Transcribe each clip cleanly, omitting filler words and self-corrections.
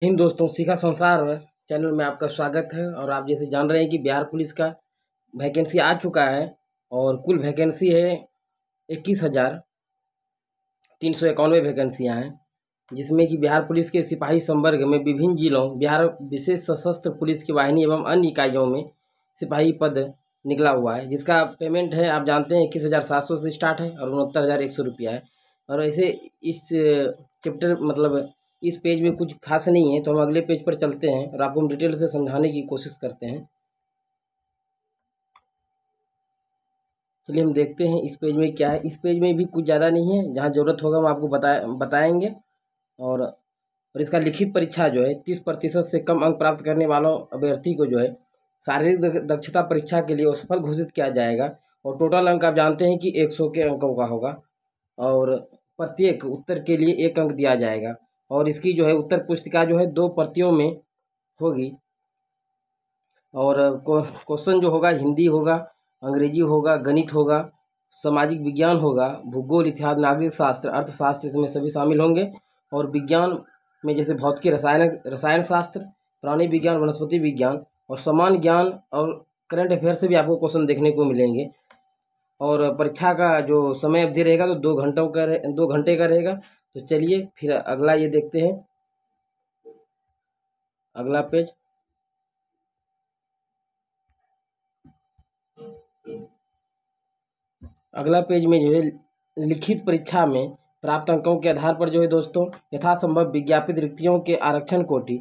हिंद दोस्तों, सीखा संसार चैनल में आपका स्वागत है। और आप जैसे जान रहे हैं कि बिहार पुलिस का वैकेंसी आ चुका है और कुल वैकेंसी है 21,391 वैकेंसियाँ हैं, जिसमें कि बिहार पुलिस के सिपाही संवर्ग में विभिन्न जिलों, बिहार विशेष सशस्त्र पुलिस की वाहिनी एवं अन्य इकाइयों में सिपाही पद निकला हुआ है, जिसका पेमेंट है आप जानते हैं 21,700 से स्टार्ट है और 69,100 रुपया है। और ऐसे इस चैप्टर मतलब इस पेज में कुछ खास नहीं है, तो हम अगले पेज पर चलते हैं और आपको हम डिटेल से समझाने की कोशिश करते हैं। चलिए हम देखते हैं इस पेज में क्या है। इस पेज में भी कुछ ज़्यादा नहीं है, जहाँ ज़रूरत होगा हम आपको बताएंगे। और इसका लिखित परीक्षा जो है 30% से कम अंक प्राप्त करने वालों अभ्यर्थी को जो है शारीरिक दक्षता परीक्षा के लिए असफल घोषित किया जाएगा। और टोटल अंक आप जानते हैं कि 100 के अंकों का होगा और प्रत्येक उत्तर के लिए 1 अंक दिया जाएगा। और इसकी जो है उत्तर पुस्तिका जो है 2 प्रतियों में होगी। और क्वेश्चन जो होगा हिंदी होगा, अंग्रेजी होगा, गणित होगा, सामाजिक विज्ञान होगा, भूगोल, इतिहास, नागरिक शास्त्र, अर्थशास्त्र इसमें सभी शामिल होंगे। और विज्ञान में जैसे भौतिकी, रसायन शास्त्र, प्राणी विज्ञान, वनस्पति विज्ञान और समान ज्ञान और करंट अफेयर से भी आपको क्वेश्चन देखने को मिलेंगे। और परीक्षा का जो समय अवधि रहेगा तो 2 घंटे का रहेगा। तो चलिए फिर अगला ये देखते हैं, अगला पेज। अगला पेज में जो है लिखित परीक्षा में प्राप्त अंकों के आधार पर जो है दोस्तों यथासंभव विज्ञापित रिक्तियों के आरक्षण कोटि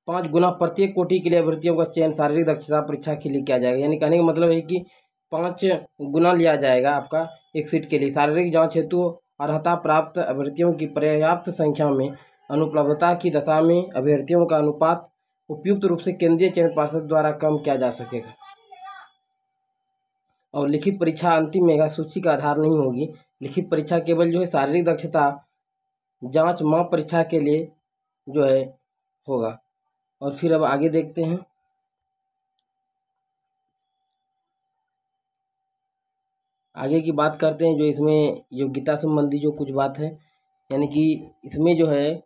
5 गुना प्रत्येक कोटि के लिए अभ्यर्थियों का चयन शारीरिक दक्षता परीक्षा के लिए किया जाएगा। यानी कहने का मतलब है कि 5 गुना लिया जाएगा आपका एक सीट के लिए। शारीरिक जांच हेतु अर्हता प्राप्त अभ्यर्थियों की पर्याप्त संख्या में अनुपलब्धता की दशा में अभ्यर्थियों का अनुपात उपयुक्त रूप से केंद्रीय चयन पार्षद द्वारा कम किया जा सकेगा। और लिखित परीक्षा अंतिम मेगा सूची का आधार नहीं होगी। लिखित परीक्षा केवल जो है शारीरिक दक्षता जांच माप परीक्षा के लिए जो है होगा। और फिर अब आगे देखते हैं, आगे की बात करते हैं जो इसमें योग्यता संबंधी जो कुछ बात है। यानी कि इसमें जो है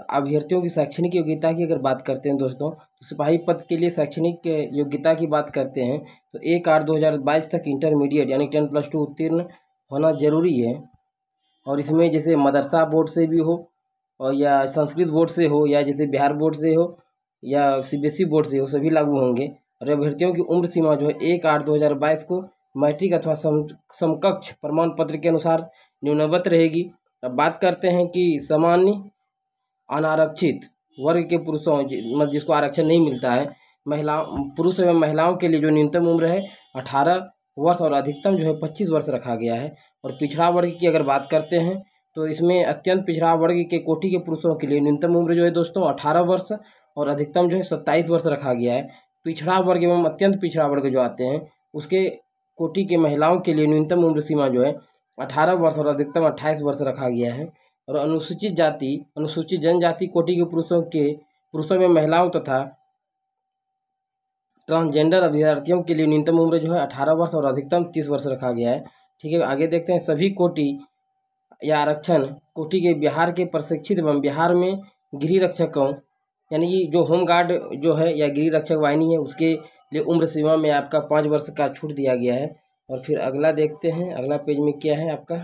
अभ्यर्थियों की शैक्षणिक योग्यता की अगर बात करते हैं दोस्तों, तो सिपाही पद के लिए शैक्षणिक योग्यता की बात करते हैं तो 1/8/2022 तक इंटरमीडिएट यानी 10+2 उत्तीर्ण होना जरूरी है। और इसमें जैसे मदरसा बोर्ड से भी हो और या संस्कृत बोर्ड से हो या जैसे बिहार बोर्ड से हो या सीबीएसई बोर्ड से हो, सभी लागू होंगे। और अभ्यर्थियों की उम्र सीमा जो है 1/8/2022 को मैट्रिक अथवा समकक्ष प्रमाण पत्र के अनुसार न्यूनतम रहेगी। अब बात करते हैं कि सामान्य अनारक्षित वर्ग के पुरुषों मतलब जिसको आरक्षण नहीं मिलता है, पुरुष एवं महिलाओं के लिए जो न्यूनतम उम्र है 18 वर्ष और अधिकतम जो है 25 वर्ष रखा गया है। और पिछड़ा वर्ग की अगर बात करते हैं तो इसमें अत्यंत पिछड़ा वर्ग के कोटि के पुरुषों के लिए न्यूनतम उम्र जो है दोस्तों 18 वर्ष और अधिकतम जो है 27 वर्ष रखा गया है। पिछड़ा वर्ग एवं अत्यंत पिछड़ा वर्ग जो आते हैं उसके कोटि के महिलाओं के लिए न्यूनतम उम्र सीमा जो है 18 वर्ष और अधिकतम 28 वर्ष रखा गया है। और अनुसूचित जाति, अनुसूचित जनजाति कोटि के पुरुषों में महिलाओं तथा ट्रांसजेंडर अभ्यर्थियों के लिए न्यूनतम उम्र जो है 18 वर्ष और अधिकतम 30 वर्ष रखा गया है। ठीक है, आगे देखते हैं सभी कोटि या आरक्षण कोटि के बिहार के प्रशिक्षित एवं बिहार में गृह रक्षकों यानी कि जो होमगार्ड जो है या गृह रक्षक वाहिनी है उसके लिए उम्र सीमा में आपका 5 वर्ष का छूट दिया गया है। और फिर अगला देखते हैं, अगला पेज में क्या है आपका।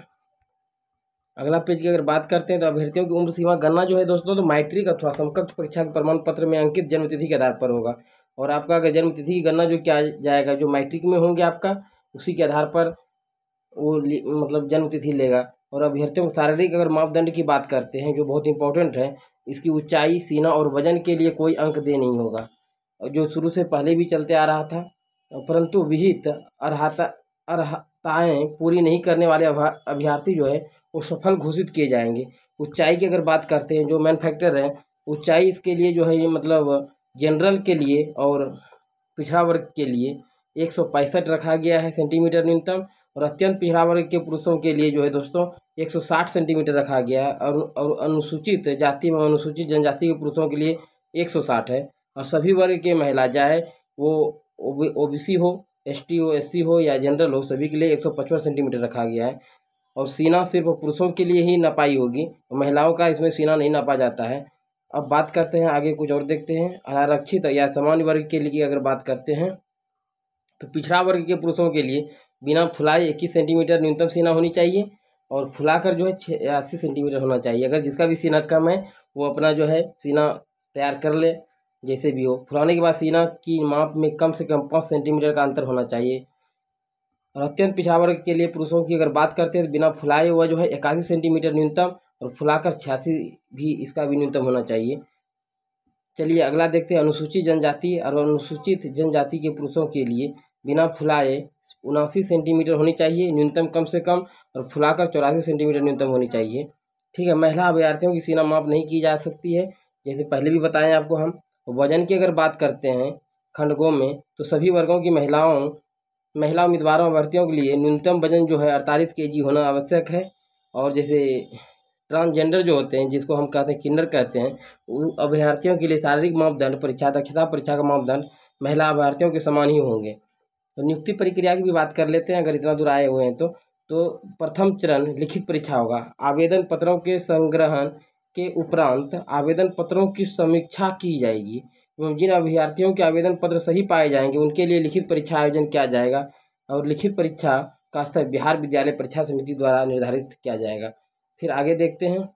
अगला पेज की अगर बात करते हैं तो अभ्यर्थियों की उम्र सीमा गणना जो है दोस्तों तो मैट्रिक अथवा समकक्ष परीक्षा के प्रमाण पत्र में अंकित जन्म तिथि के आधार पर होगा। और आपका अगर जन्म तिथि की गणना जो किया जाएगा जो मैट्रिक में होंगे आपका उसी के आधार पर वो मतलब जन्म तिथि लेगा। और अभ्यर्थियों के शारीरिक अगर मापदंड की बात करते हैं जो बहुत इंपॉर्टेंट है, इसकी ऊंचाई, सीना और वजन के लिए कोई अंक दे नहीं होगा, जो शुरू से पहले भी चलते आ रहा था। परंतु विहित अर्हताएँ पूरी नहीं करने वाले अभ्यर्थी जो है वो सफल घोषित किए जाएंगे। ऊंचाई की अगर बात करते हैं जो मैन फैक्टर है, ऊंचाई इसके लिए जो है ये मतलब जनरल के लिए और पिछड़ा वर्ग के लिए 165 रखा गया है सेंटीमीटर न्यूनतम। और अत्यंत पिछड़ा वर्ग के पुरुषों के लिए जो है दोस्तों 160 सेंटीमीटर रखा गया है। और अनुसूचित जाति एवं अनुसूचित जनजाति के पुरुषों के लिए 160 है। और सभी वर्ग के महिला चाहे वो ओबीसी हो, एसटी हो, एससी हो या जनरल हो, सभी के लिए 155 सेंटीमीटर रखा गया है। और सीना सिर्फ पुरुषों के लिए ही नपाई होगी, महिलाओं का इसमें सीना नहीं नापा जाता है। अब बात करते हैं आगे, कुछ और देखते हैं। अनारक्षित या सामान्य वर्ग के लिए अगर बात करते हैं तो पिछड़ा वर्ग के पुरुषों के लिए बिना फुलाए 21 सेंटीमीटर न्यूनतम सीना होनी चाहिए और फुलाकर जो है 86 सेंटीमीटर होना चाहिए। अगर जिसका भी सीना कम है वो अपना जो है सीना तैयार कर ले, जैसे भी हो। फुलाने के बाद सीना की माप में कम से कम 5 सेंटीमीटर का अंतर होना चाहिए। और अत्यंत पिछड़ा वर्ग के लिए पुरुषों की अगर बात करते हैं तो बिना फुलाए हुआ जो है 81 सेंटीमीटर न्यूनतम और फुलाकर 86 भी इसका भी न्यूनतम होना चाहिए। चलिए अगला देखते हैं। अनुसूचित जनजाति और अनुसूचित जनजाति के पुरुषों के लिए बिना फुलाए 79 सेंटीमीटर होनी चाहिए न्यूनतम कम से कम और फुलाकर 84 सेंटीमीटर न्यूनतम होनी चाहिए। ठीक है। महिला अभ्यर्थियों की सीना माप नहीं की जा सकती है, जैसे पहले भी बताएं आपको हम। वजन की अगर बात करते हैं खंडकों में तो सभी वर्गों की महिला उम्मीदवारों अभ्यर्थियों के लिए न्यूनतम वजन जो है 48 केजी होना आवश्यक है। और जैसे ट्रांसजेंडर जो होते हैं, जिसको हम कहते हैं किन्नर कहते हैं, उन अभ्यर्थियों के लिए शारीरिक मापदंड परीक्षा दक्षता परीक्षा का मापदंड महिला अभ्यर्थियों के समान ही होंगे। तो नियुक्ति प्रक्रिया की भी बात कर लेते हैं, अगर इतना दूर आए हुए हैं तो प्रथम चरण लिखित परीक्षा होगा। आवेदन पत्रों के संग्रहण के उपरांत आवेदन पत्रों की समीक्षा की जाएगी एवं जिन अभ्यर्थियों के आवेदन पत्र सही पाए जाएंगे उनके लिए लिखित परीक्षा आयोजन किया जाएगा और लिखित परीक्षा का स्तर बिहार विद्यालय परीक्षा समिति द्वारा निर्धारित किया जाएगा। फिर आगे देखते हैं।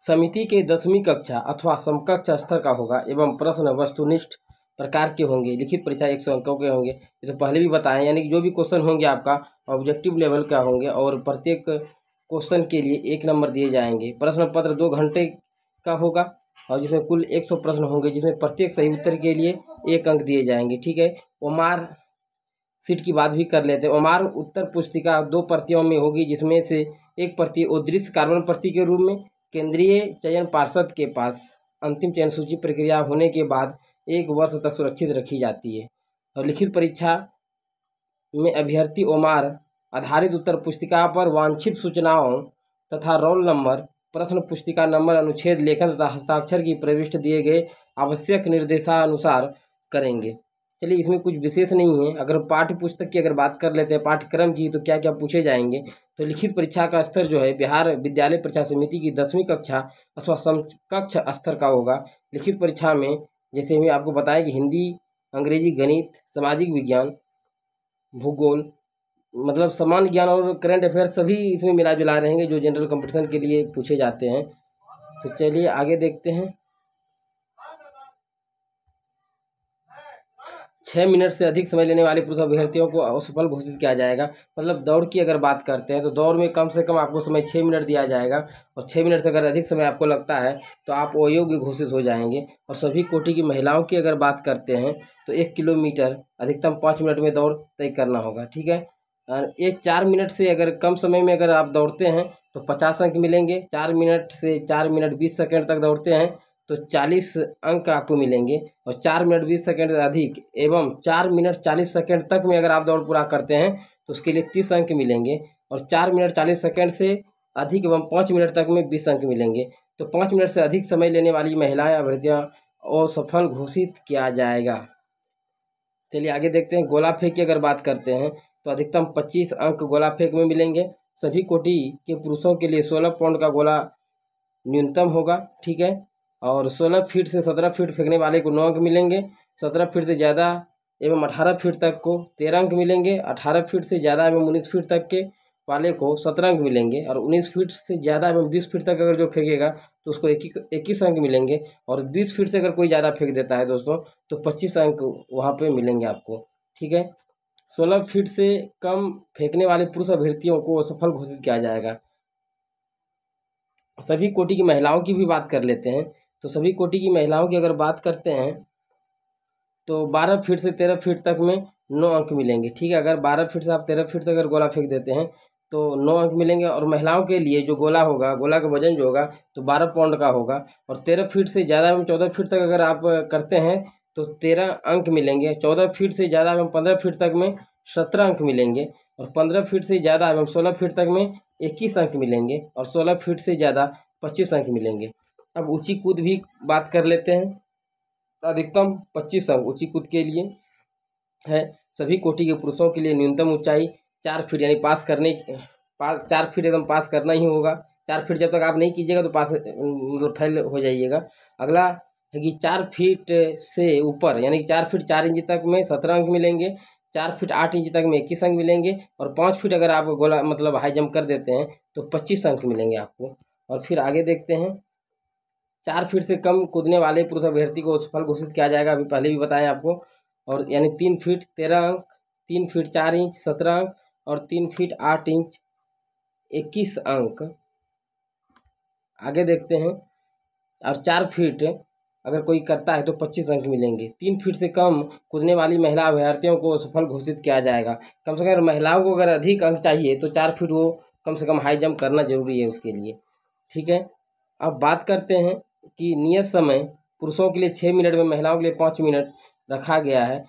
समिति के 10वीं कक्षा अथवा समकक्ष स्तर का होगा एवं प्रश्न वस्तुनिष्ठ प्रकार के होंगे। लिखित परीक्षा 100 अंकों के होंगे, ये तो पहले भी बताएं, यानी कि जो भी क्वेश्चन होंगे आपका ऑब्जेक्टिव लेवल का होंगे और प्रत्येक क्वेश्चन के लिए 1 नंबर दिए जाएंगे। प्रश्न पत्र 2 घंटे का होगा और जिसमें कुल 100 प्रश्न होंगे, जिसमें प्रत्येक सही उत्तर के लिए 1 अंक दिए जाएंगे। ठीक है। ओमार सीट की बात भी कर लेते हैं। ओमार उत्तर पुस्तिका 2 प्रतियों में होगी, जिसमें से एक प्रति अदृश्य कार्बन प्रति के रूप में केंद्रीय चयन पार्षद के पास अंतिम चयन सूची प्रक्रिया होने के बाद 1 वर्ष तक सुरक्षित रखी जाती है। और लिखित परीक्षा में अभ्यर्थी ओमार आधारित उत्तर पुस्तिका पर वांछित सूचनाओं तथा रोल नंबर, प्रश्न पुस्तिका नंबर, अनुच्छेद, लेखन तथा हस्ताक्षर की प्रविष्ट दिए गए आवश्यक निर्देशानुसार करेंगे। चलिए इसमें कुछ विशेष नहीं है। अगर पाठ्य पुस्तक की अगर बात कर लेते हैं पाठ्यक्रम की, तो क्या क्या पूछे जाएंगे। तो लिखित परीक्षा का स्तर जो है बिहार विद्यालय परीक्षा समिति की 10वीं कक्षा अथवा समकक्ष स्तर का होगा। लिखित परीक्षा में जैसे हम आपको बताएं कि हिंदी, अंग्रेजी, गणित, सामाजिक विज्ञान, भूगोल, मतलब सामान्य ज्ञान और करंट अफेयर सभी इसमें मिला जुला रहेंगे जो जनरल कंपटीशन के लिए पूछे जाते हैं। तो चलिए आगे देखते हैं। 6 मिनट से अधिक समय लेने वाले पुरुष अभ्यर्थियों को असफल घोषित किया जाएगा। मतलब दौड़ की अगर बात करते हैं तो दौड़ में कम से कम आपको समय 6 मिनट दिया जाएगा और 6 मिनट से अगर अधिक समय आपको लगता है तो आप अयोग्य घोषित हो जाएंगे। और सभी कोटि की महिलाओं की अगर बात करते हैं तो 1 किलोमीटर अधिकतम 5 मिनट में दौड़ तय करना होगा। ठीक है। एक 4 मिनट से अगर कम समय में अगर आप दौड़ते हैं तो 50 अंक मिलेंगे। 4 मिनट से 4 मिनट 20 सेकेंड तक दौड़ते हैं तो 40 अंक आपको मिलेंगे। और 4 मिनट 20 सेकेंड से अधिक एवं 4 मिनट 40 सेकेंड तक में अगर आप दौड़ पूरा करते हैं तो उसके लिए 30 अंक मिलेंगे। और 4 मिनट 40 सेकेंड से अधिक एवं 5 मिनट तक में 20 अंक मिलेंगे। तो 5 मिनट से अधिक समय लेने वाली महिलाएं अभ्यर्थियां असफल घोषित किया जाएगा। चलिए आगे देखते हैं। गोला फेंक की अगर बात करते हैं तो अधिकतम 25 अंक गोला फेंक में मिलेंगे। सभी कोटि के पुरुषों के लिए 16 पाउंड का गोला न्यूनतम होगा। ठीक है। और 16 फीट से 17 फीट फेंकने वाले को 9 अंक मिलेंगे। 17 फीट से ज़्यादा एवं 18 फीट तक को 13 अंक मिलेंगे। 18 फीट से ज़्यादा एवं 19 फीट तक के वाले को 17 अंक मिलेंगे। और 19 फीट से ज़्यादा एवं 20 फीट तक अगर जो फेंकेगा तो उसको 21 अंक मिलेंगे। और 20 फीट से अगर कोई ज़्यादा फेंक देता है दोस्तों तो 25 अंक वहाँ पे मिलेंगे आपको। ठीक है। 16 फीट से कम फेंकने वाले पुरुष अभ्यर्थियों को असफल घोषित किया जाएगा। सभी कोटि की महिलाओं की भी बात कर लेते हैं। तो सभी कोटि की महिलाओं की अगर बात करते हैं तो 12 फीट से 13 फीट तक में 9 अंक मिलेंगे। ठीक है। अगर 12 फीट से आप 13 फीट तक अगर गोला फेंक देते हैं तो 9 अंक मिलेंगे। और महिलाओं के लिए जो गोला होगा, गोला का वजन जो होगा तो 12 पाउंड का होगा। और 13 फीट से ज़्यादा एवं 14 फीट तक अगर आप करते हैं तो 13 अंक मिलेंगे। 14 फीट से ज़्यादा एवं 15 फीट तक में 17 अंक मिलेंगे। और 15 फीट से ज़्यादा एवं 16 फीट तक में 21 अंक मिलेंगे। और 16 फीट से ज़्यादा 25 अंक मिलेंगे। अब ऊंची कूद भी बात कर लेते हैं। अधिकतम 25 अंक ऊंची कूद के लिए है। सभी कोटि के पुरुषों के लिए न्यूनतम ऊंचाई 4 फीट, यानी 4 फीट एकदम पास करना ही होगा। 4 फीट जब तक आप नहीं कीजिएगा तो पास मतलब फेल हो जाइएगा। अगला है कि 4 फीट से ऊपर यानी कि 4 फीट 4 इंच तक में 17 अंक मिलेंगे, 4 फीट 8 इंच तक में 21 अंक मिलेंगे, और 5 फीट अगर आप गोला मतलब हाई जंप कर देते हैं तो 25 अंक मिलेंगे आपको। और फिर आगे देखते हैं, 4 फीट से कम कूदने वाले पुरुष अभ्यर्थी को सफल घोषित किया जाएगा, अभी पहले भी बताया आपको। और यानी 3 फीट 13 अंक, 3 फीट 4 इंच 17 अंक, और 3 फीट 8 इंच 21 अंक। आगे देखते हैं, और 4 फीट अगर कोई करता है तो 25 अंक मिलेंगे। 3 फीट से कम कूदने वाली महिला अभ्यर्थियों को सफल घोषित किया जाएगा। कम से कम अगर महिलाओं को अगर अधिक अंक चाहिए तो 4 फीट वो कम से कम हाई जंप करना जरूरी है उसके लिए। ठीक है, अब बात करते हैं कि नियत समय पुरुषों के लिए 6 मिनट में, महिलाओं के लिए 5 मिनट रखा गया है।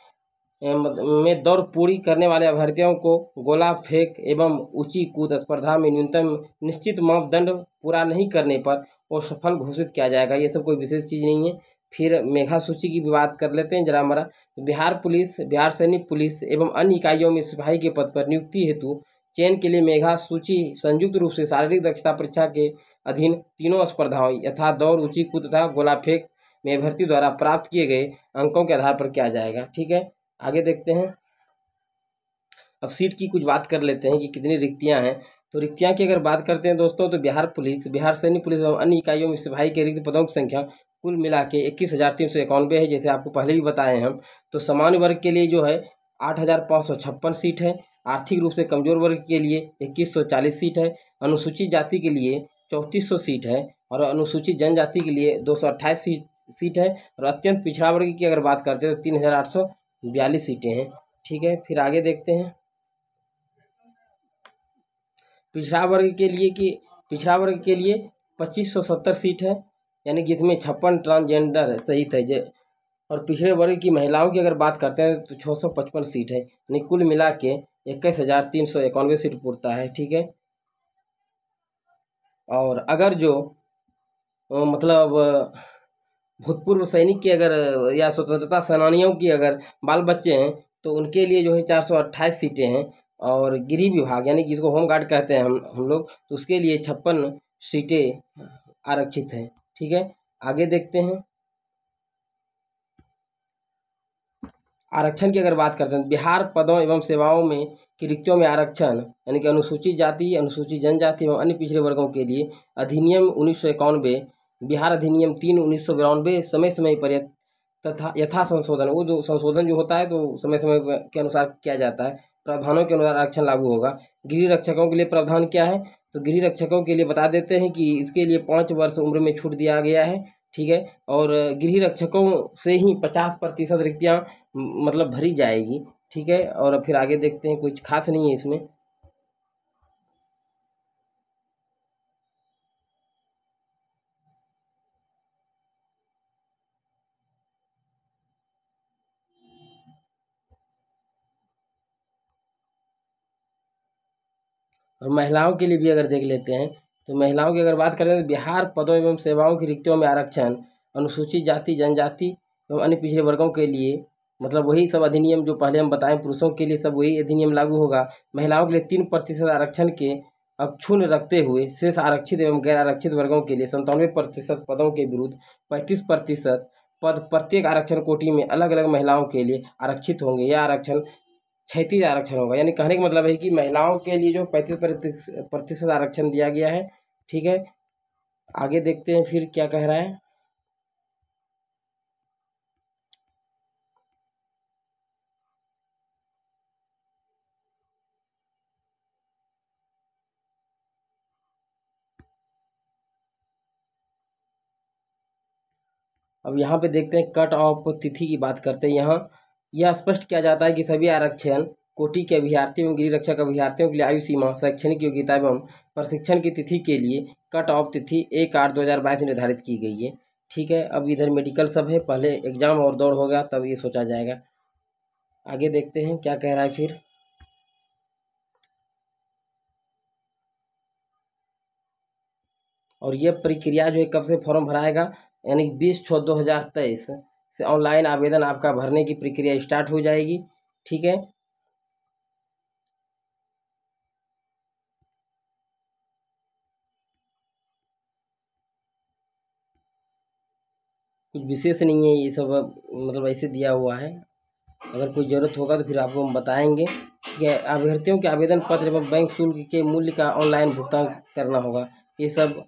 में दौड़ पूरी करने वाले अभ्यर्थियों को गोला फेंक एवं ऊंची कूद स्पर्धा में न्यूनतम निश्चित मापदंड पूरा नहीं करने पर वो सफल घोषित किया जाएगा। ये सब कोई विशेष चीज़ नहीं है। फिर मेघा सूची की भी बात कर लेते हैं जरा हमारा। बिहार पुलिस, बिहार सैनिक पुलिस एवं अन्य इकाइयों में सिपाही के पद पर नियुक्ति हेतु चयन के लिए मेघा सूची संयुक्त रूप से शारीरिक दक्षता परीक्षा के अधीन तीनों स्पर्धाओं यथा दौड़, ऊंची कूद तथा गोला फेंक में अभ्यर्थी द्वारा प्राप्त किए गए अंकों के आधार पर किया जाएगा। ठीक है, आगे देखते हैं। अब सीट की कुछ बात कर लेते हैं कि कितनी रिक्तियां हैं। तो रिक्तियां की अगर बात करते हैं दोस्तों, तो बिहार पुलिस, बिहार सैनिक पुलिस एवं अन्य इकाइयों में सिपाही के रिक्त पदों की संख्या कुल मिला के 21,391 है, जैसे आपको पहले भी बताए हैं हम। तो सामान्य वर्ग के लिए जो है 8,556 सीट है, आर्थिक रूप से कमजोर वर्ग के लिए 2140 सीट है, अनुसूचित जाति के लिए 3400 सीट है, और अनुसूचित जनजाति के लिए 228 सीट है, और अत्यंत पिछड़ा वर्ग की अगर बात करते हैं तो 3,842 सीटें हैं। ठीक है, फिर आगे देखते हैं पिछड़ा वर्ग के लिए 2570 सीट है, यानी कि इसमें 56 ट्रांसजेंडर सहित है। और पिछड़े वर्ग की महिलाओं की अगर बात करते हैं तो 655 सीट है, यानी कुल मिला के 21,391 सीट पूरता है। ठीक है, और अगर जो मतलब भूतपूर्व सैनिक के अगर या स्वतंत्रता सेनानियों की अगर बाल बच्चे हैं तो उनके लिए जो है 428 सीटें हैं, और गृह विभाग यानी कि जिसको होम गार्ड कहते हैं हम लोग, तो उसके लिए 56 सीटें आरक्षित हैं। ठीक है, आगे देखते हैं। आरक्षण की अगर बात करते हैं, बिहार पदों एवं सेवाओं में की रिक्तियों में आरक्षण यानी कि अनुसूचित जाति, अनुसूचित जनजाति एवं अन्य पिछड़े वर्गों के लिए अधिनियम 1991, बिहार अधिनियम 3/1992 समय समय पर तथा यथा संशोधन, वो जो संशोधन जो होता है तो समय समय के अनुसार किया जाता है, प्रावधानों के अनुसार आरक्षण लागू होगा। गृह रक्षकों के लिए प्रावधान क्या है, तो गृह रक्षकों के लिए बता देते हैं कि इसके लिए 5 वर्ष उम्र में छूट दिया गया है। ठीक है, और गृह रक्षकों से ही 50% रिक्तियाँ मतलब भरी जाएगी। ठीक है, और फिर आगे देखते हैं, कुछ खास नहीं है इसमें। और महिलाओं के लिए भी अगर देख लेते हैं, तो महिलाओं की अगर बात करें तो बिहार पदों एवं सेवाओं की रिक्तियों में आरक्षण अनुसूचित जाति, जनजाति एवं अन्य पिछड़े वर्गों के लिए मतलब वही सब अधिनियम जो पहले हम बताएं, पुरुषों के लिए सब वही अधिनियम लागू होगा। महिलाओं के लिए 3% आरक्षण के अक्षुण्ण रखते हुए शेष आरक्षित एवं गैर आरक्षित वर्गों के लिए 97% पदों के विरुद्ध 35% पद प्रत्येक आरक्षण कोटि में अलग अलग महिलाओं के लिए आरक्षित होंगे। यह आरक्षण 36 आरक्षण होगा, यानी कहने का मतलब है कि महिलाओं के लिए जो 35% आरक्षण दिया गया है। ठीक है, आगे देखते हैं फिर क्या कह रहा है। अब यहाँ पे देखते हैं कट ऑफ तिथि की बात करते हैं। यहाँ यह स्पष्ट किया जाता है कि सभी आरक्षण कोटि के अभ्यर्थियों एवं गृह रक्षक अभ्यर्थियों के लिए आयु सीमा, शैक्षणिक योग्यता एवं प्रशिक्षण की तिथि के लिए कट ऑफ तिथि 1/8/2022 निर्धारित की गई है। ठीक है, अब इधर मेडिकल सब है, पहले एग्जाम और दौड़ हो गया तब ये सोचा जाएगा। आगे देखते हैं क्या कह रहा है फिर। और ये प्रक्रिया जो है कब से फॉर्म भराएगा, यानी 20/6/2023 से ऑनलाइन आवेदन आपका भरने की प्रक्रिया स्टार्ट हो जाएगी। ठीक है, कुछ विशेष नहीं है, ये सब मतलब ऐसे दिया हुआ है। अगर कोई ज़रूरत होगा तो फिर आपको हम बताएंगे। ठीक है, अभ्यर्थियों के आवेदन पत्र एवं बैंक शुल्क के मूल्य का ऑनलाइन भुगतान करना होगा। ये सब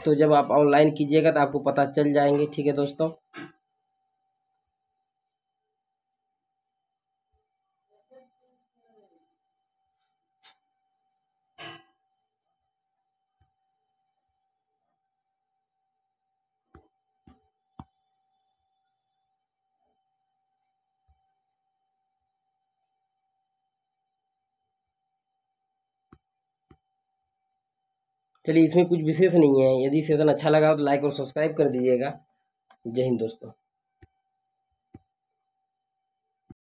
तो जब आप ऑनलाइन कीजिएगा तो आपको पता चल जाएंगे। ठीक है दोस्तों। चलिए, इसमें कुछ विशेष नहीं है। यदि सेशन अच्छा लगा हो तो लाइक और सब्सक्राइब कर दीजिएगा। जय हिंद दोस्तों।